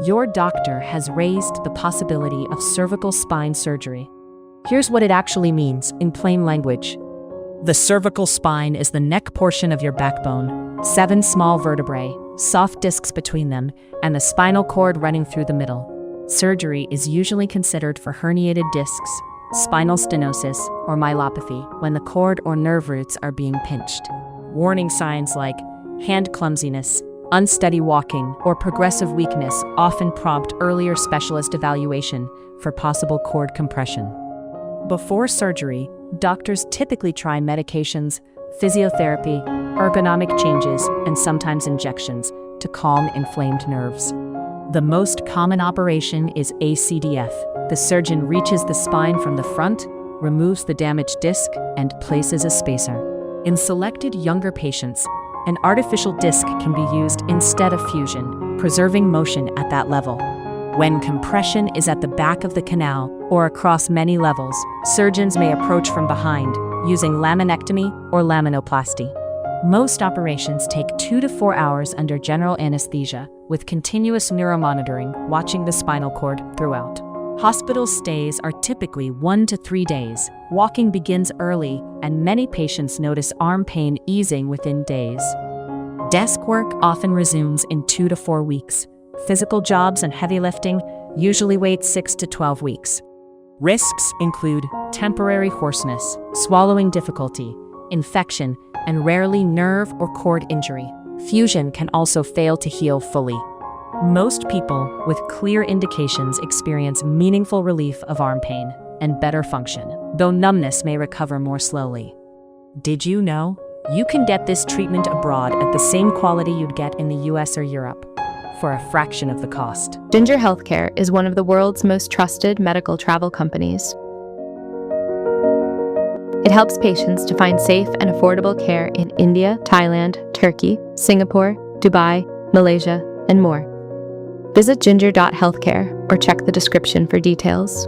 Your doctor has raised the possibility of cervical spine surgery. Here's what it actually means in plain language. The cervical spine is the neck portion of your backbone, 7 small vertebrae, soft discs between them, and the spinal cord running through the middle. Surgery is usually considered for herniated discs, spinal stenosis, or myelopathy when the cord or nerve roots are being pinched. Warning signs like hand clumsiness, unsteady walking, or progressive weakness often prompt earlier specialist evaluation for possible cord compression. Before surgery, doctors typically try medications, physiotherapy, ergonomic changes, and sometimes injections to calm inflamed nerves. The most common operation is ACDF. The surgeon reaches the spine from the front, removes the damaged disc, and places a spacer. In selected younger patients, an artificial disc can be used instead of fusion, preserving motion at that level. When compression is at the back of the canal or across many levels, surgeons may approach from behind, using laminectomy or laminoplasty. Most operations take 2 to 4 hours under general anesthesia, with continuous neuromonitoring watching the spinal cord throughout. Hospital stays are typically 1 to 3 days. Walking begins early, and many patients notice arm pain easing within days. Desk work often resumes in 2 to 4 weeks. Physical jobs and heavy lifting usually wait 6 to 12 weeks. Risks include temporary hoarseness, swallowing difficulty, infection, and rarely nerve or cord injury. Fusion can also fail to heal fully. Most people with clear indications experience meaningful relief of arm pain and better function, though numbness may recover more slowly. Did you know? You can get this treatment abroad at the same quality you'd get in the US or Europe, for a fraction of the cost. Ginger Healthcare is one of the world's most trusted medical travel companies. It helps patients to find safe and affordable care in India, Thailand, Turkey, Singapore, Dubai, Malaysia, and more. Visit ginger.healthcare or check the description for details.